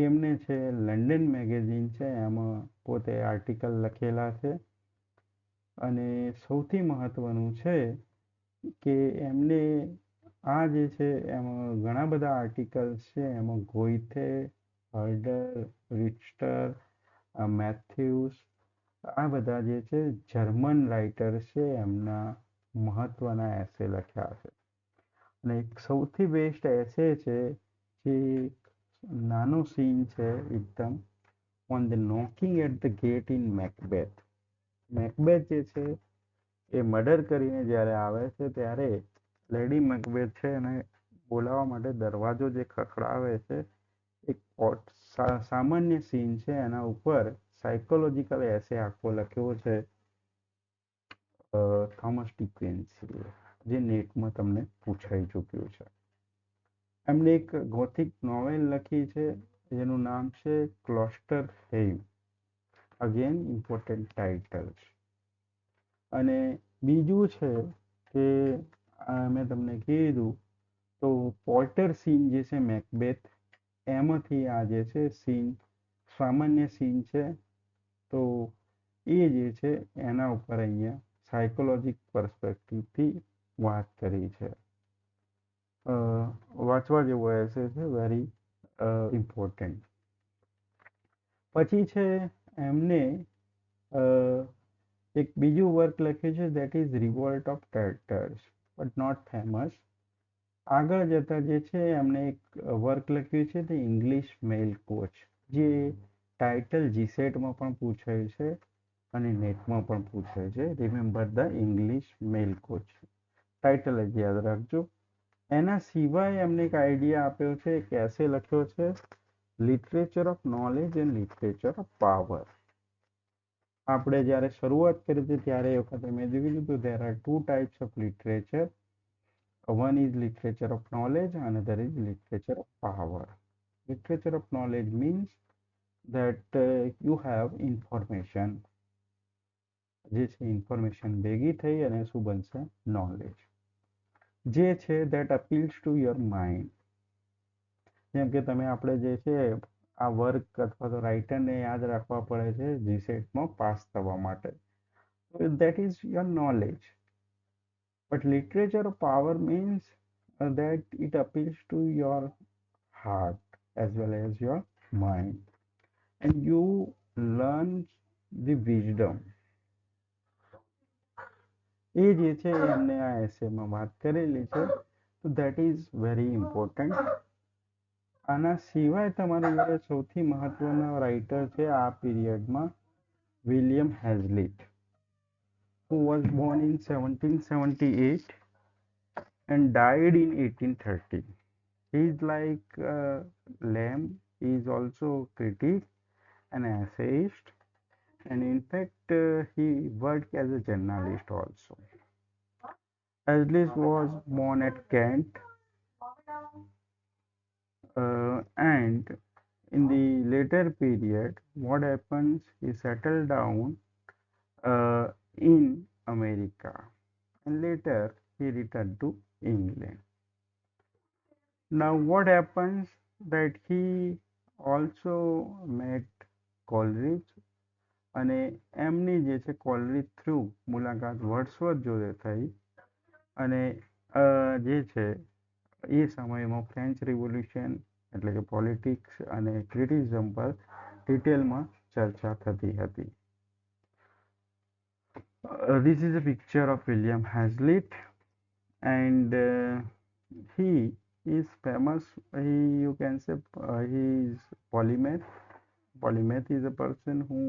એમને છે લંડન મેગેઝિન છે એમાં પોતે આર્ટિકલ લખેલા છે, અને સૌથી મહત્વનું છે કે એમને આ જે છે એમાં ઘણા બધા આર્ટિકલ્સ છે એમાં ગોઈથે, હર્ડર, રિચ્ટર, મેથ્યુસ, આ બધા જે છે જર્મન રાઇટર્સ છે એમના મહત્વના એસે લખ્યા છે. અને એક સૌથી બેસ્ટ એસે છે જે નાનો સીન છે એકદમ, on the knocking at the gate in Macbeth. Macbeth જે છે એ મર્ડર કરીને જ્યારે આવે છે ત્યારે લેડી મેકબેથ છે એને બોલાવવા માટે દરવાજો જે ખખડાવે છે, એક સામાન્ય સીન છે, એના ઉપર સાયકોલોજીકલ એસે આખો લખ્યો છે થોમસ ડિકન્સે, જે નેટમાં તમને પૂછાઈ ચૂક્યું છે. એમણે એક ગોથિક નોવેલ લખી છે જેનું નામ છે Klosterheim. Again important titles. અને બીજું છે કે મેં તમને કીધું તો પોર્ટર સીન જે છે મેકબેથ, એમાંથી આ જે છે સીન સામાન્ય સીન છે, તો એ જે છે એના ઉપર અહીંયા સાયકોલોજીક પર્સપેક્ટિવથી વાત કરી છે. વાંચવા જેવો એસે છે, વેરી ઇમ્પોર્ટન્ટ. પછી છે એમને એક બીજું વર્ક લખ્યું છે, that is Revolt of Tatars, but not famous. આગળ જતા જે છે એમને એક વર્ક લખ્યું છે ધ ઇંગ્લિશ મેલ કોચ, જે ટાઇટલ જીસેટમાં પણ પૂછાયું છે અને નેટમાં પણ પૂછાય છે. Remember the English Mail Coach, title જ યાદ રાખજો. એના સિવાય એમને એક આઈડિયા આપ્યો છે, એક એસે લખ્યો છે literature of knowledge and literature of power. આપણે જ્યારે શરૂઆત કરી હતી ત્યારે એ વખતે મેં જોયું હતું there are two types of literature. One is literature of knowledge, another is literature of power. Literature of knowledge means that you have information. જે છે ઇન્ફોર્મેશન ભેગી થઈ અને શું બનશે, નોલેજ. જે છે that appeals to your mind. જેમ કે તમે આપણે જે છે આ વર્ક અથવા તો રાઇટરને યાદ રાખવા પડે છે જીસેટમાં પાસ થવા માટે, that is your knowledge. But literature of power means that it appeals to your heart as well as your mind, and you learn the wisdom. એ જે છે એમને આ એસેમાં વાત કરેલી છે, તો that is very important. આના સિવાય તમારા જોડે સૌથી મહત્વનો રાઇટર છે આ પીરિયડમાં, William હેઝલિટ, who was born in 1778 and died in 1830. He is like Lamb. He is also critic, an essayist, and in fact he worked as a journalist also. Aslis was born at Kent, and in the later period, what happens? He settled down in America, and later he returned to England. Now what happens that he also met Coleridge, અને એમની જે છે કોલરીજ through મુલાકાત વર્ડસવર્થ જોડે થઈ, અને જે છે એ સમયમાં ફ્રેન્ચ રિવોલ્યુશન એટલે કે પોલિટિક્સ અને ક્રિટિઝમ પર ડિટેલમાં ચર્ચા થતી હતી. This is a picture of William Hazlitt, and he is famous. You can say he is polymath. Polymath is a person who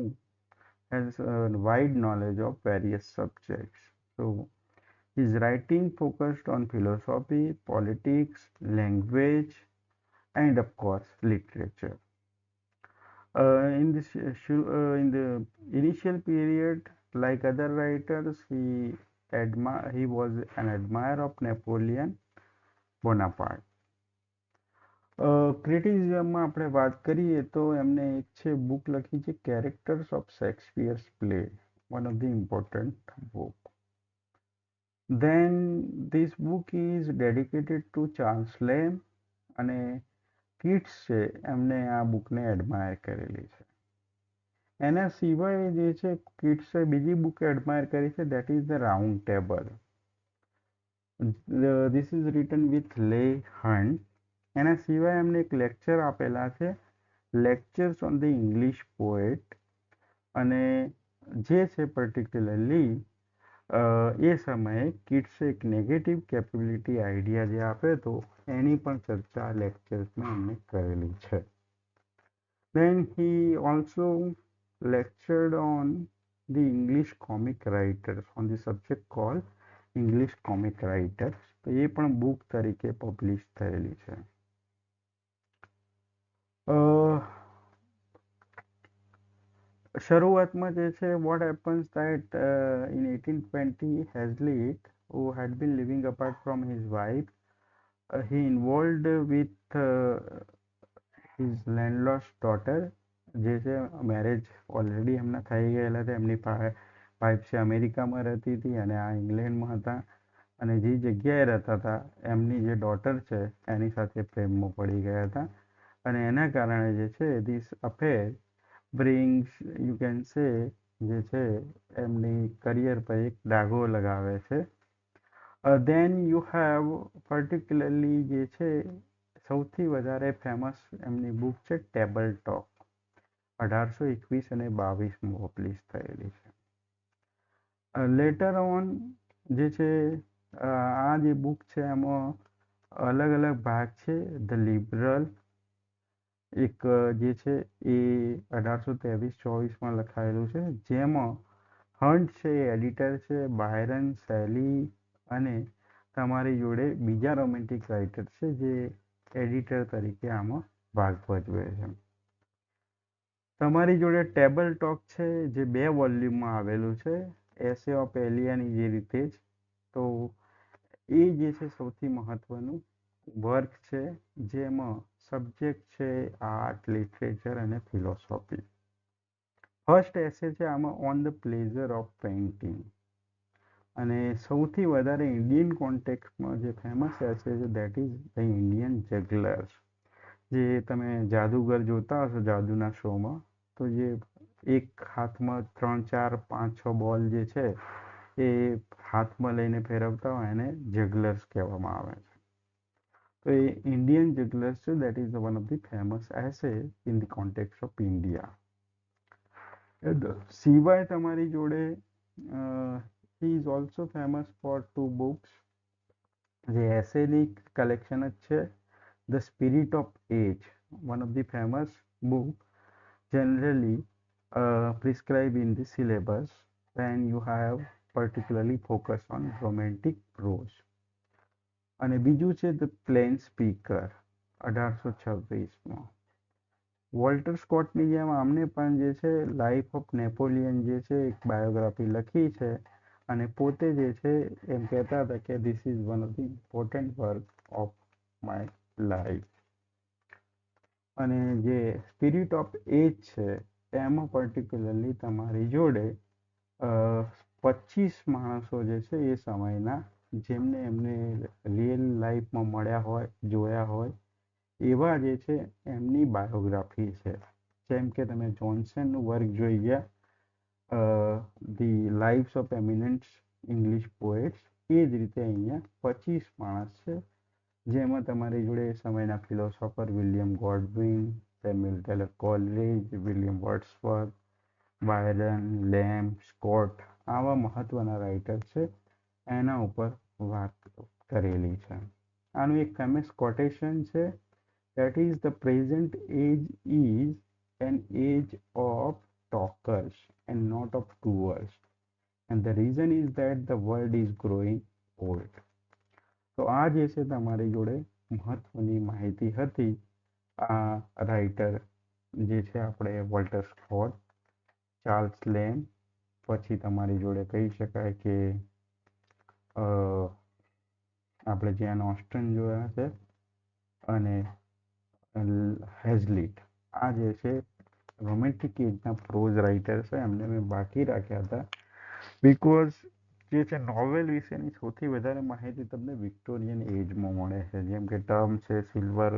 has a wide knowledge of various subjects. So his writing focused on philosophy, politics, language, and of course literature. In the initial period, like other writers, he was an admirer of Napoleon Bonaparte. ક્રિટિઝમમાં આપણે વાત કરીએ તો એમને એક છે book લખી છે Characters of Shakespeare's Plays, one of the important book. Then this book is dedicated to Charles Lamb, અને કિટ્સ છે એમને આ બુકને એડમાયર કરેલી છે. એના સિવાય જે છે કિટ્સે બીજી બુક એડમાયર કરી છે, that is the Round Table. This is written with Leigh Hunt. એના સિવાય એમને એક લેક્ચર આપેલા છે, lectures on the English poet, અને જે છે પર્ટિક્યુલરલી એ સમયે કિડ્સ એક નેગેટિવ કેપેબિલિટી આઈડિયા જે આપે તો એની પણ ચર્ચા લેક્ચર્સમાં એમને કરેલી છે. Then he also lectured on the English comic writers on the subject called English comic writers. તો એ પણ બુક તરીકે પબ્લિશ થયેલી છે. શરૂઆતમાં જે છે what happens that in 1820 Hazlitt, who had been living apart from his wife, he involved with his landlord's daughter. જે છે મેરેજ ઓલરેડી એમના થઈ ગયેલા હતા. એમની વાઇફ છે અમેરિકામાં રહેતી હતી અને આ ઇંગ્લેન્ડમાં હતા. અને જે જગ્યાએ રહેતા હતા એમની જે ડોટર છે એની સાથે પ્રેમમાં પડી ગયા હતા. અને એના કારણે જે છે this affair brings, you can say, જે છે એમની કરિયર પર એક ડાઘો લગાવે છે. Then you have particularly જે છે સૌથી વધારે ફેમસ એમની બુક છે ટેબલ ટોક. 1821 અને 22માં પબ્લિશ થયેલી છે. લેટર ઓન જે છે આ જે બુક છે એમાં અલગ અલગ ભાગ છે. ધ લિબરલ એક જે છે એ 1823-24માં લખાયેલું છે, જેમાં હન્ટ છે એ એડિટર છે, બાયરન, શેલી અને તમારી જોડે બીજા રોમેન્ટિક રાઇટર છે જે એડિટર તરીકે આમાં ભાગ ભજવે છે. તમારી જોડે ટેબલ ટોક છે જે 2 વોલ્યુમમાં આવેલું છે, એસે ઓફ એલિયાની જે રીતે જ. તો એ જે છે સૌથી મહત્વનું વર્ક છે જેમાં સબ્જેક્ટ છે આર્ટ, લિટરેચર અને ફિલોસોફી. ફર્સ્ટ એસે છે આમાં on the pleasure of painting. અને સૌથી વધારે ઇન્ડિયન કોન્ટેક્સમાં જે ફેમસ એસે છે દેટ ઇઝ ધ ઇન્ડિયન જગલર્સ. જે તમે જાદુગર જોતા હશો જાદુના શોમાં, તો જે એક હાથમાં 3, 4, 5, 6 બોલ જે છે એ હાથમાં લઈને ફેરવતા હોય એને જગલર્સ કહેવામાં આવે છે. તો એ ઇન્ડિયન જગલર્સ છે that is one of the famous essay in the context of India. સિવાય તમારી જોડે he is also famous for 2 books જે એસેની કલેક્શન જ છે. The spirit of age, one of the famous book generally prescribed in the syllabus when you have particularly focus on romantic prose. અને બીજું છે the plane speaker 1826માં. Walter સ્કોટની જેમ આમને પણ જે છે લાઈફ ઓફ નેપોલિયન જે છે એક બાયોગ્રાફી લખી છે અને પોતે જે છે એમ કહેતા હતા કે this is one of the important work of my life. અને જે સ્પિરિટ ઓફ એજ છે એમાં પર્ટિક્યુલરલી તમારી જોડે 25 માણસો જે છે એ સમયના જેમને એમને રિયલ લાઈફમાં મળ્યા હોય, જોયા હોય એવા જે છે એમની બાયોગ્રાફી છે. જેમ કે તમે જોન્સનનું વર્ક જોઈ ગયા the Lives of Eminent English Poets, એ જ રીતે અહીંયા 25 માણસ છે જેમાં તમારી જોડે એ સમયના philosopher William Godwin, Samuel Taylor Coleridge, William Wordsworth, Byron, Lamb, Scott આવા મહત્વના રાઇટર છે એના ઉપર વાત કરેલી છે. આનું એક ફેમસ કોટેશન છે, that is the present age is an age of talkers and not of doers, and the reason is that the world is growing old. તો આ જે છે તમારી જોડે મહત્વની માહિતી હતી આ રાઇટર જે છે આપણે વોલ્ટર સ્કોટ, ચાર્લ્સ લેમ્બ, પછી તમારી જોડે કહી શકાય કે આપણે જેન ઓસ્ટન જોયા છે અને હેઝલિટ. આ જે છે રોમેન્ટિક એજના પ્રોઝ રાઇટર છે એમને મેં બાકી રાખ્યા હતા બિકોઝ જે છે નોવેલ વિશેની સૌથી વધારે માહિતી તમને વિક્ટોરિયન એજમાં મળે છે. જેમ કે ટર્મ છે સિલ્વર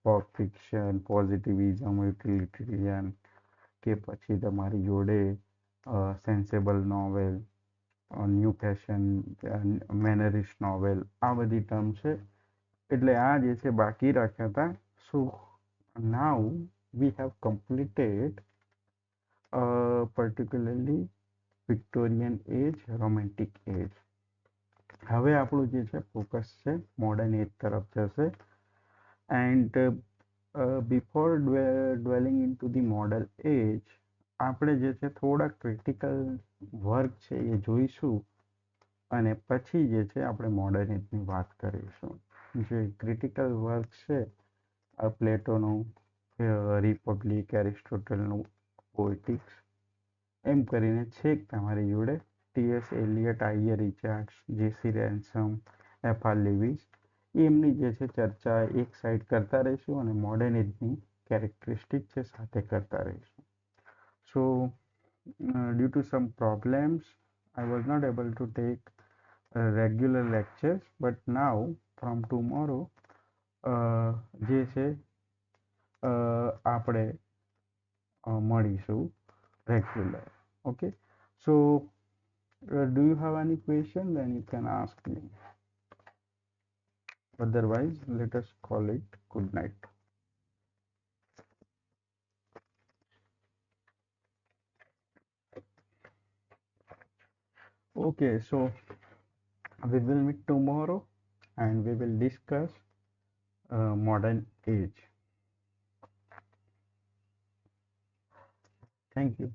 ફોક ફિક્શન, પોઝિટિવિઝમ, યુટિલિટેરિયન, કે પછી તમારી જોડે સેન્સેબલ નોવેલ, ન્યૂ ફેશન, મેનરિસ્ટ નોવેલ, આ બધી ટર્મ છે. એટલે આ જે છે બાકી રાખ્યા હતા. So now we have completed particularly Victorian age, romantic age. હવે આપણું જે છે ફોકસ છે મોડર્ન એજ તરફ જશે. And before dwelling into the modern age, આપણે જે છે થોડા ક્રિટિકલ વર્ક છે એ જોઈશું અને પછી જે છે આપણે મોડર્ન એજની વાત કરીશું. જે ક્રિટિકલ વર્ક છે પ્લેટોનું, રિપબ્લિક, એરિસ્ટોટલનું પોએટિક્સ, એમ કરીને છેક તમારી જોડે ટીએસ એલિયટ, આઈએ રિચાર્ડ્સ, જેસી રેન્સમ, એફઆર લેવિસ, એમની જે છે ચર્ચા એક સાઈડ કરતા રહીશું અને મોડર્ન એજની કેરેક્ટરિસ્ટિક છે સાથે કરતા રહીશું. સો due to some problems I was not able to take regular lectures, but now from tomorrow જે છે આપણે મળીશું regular. Okay, so do you have any question? Then you can ask me. Otherwise, let us call it good night. Okay, so we will meet tomorrow and we will discuss modern age. Thank you.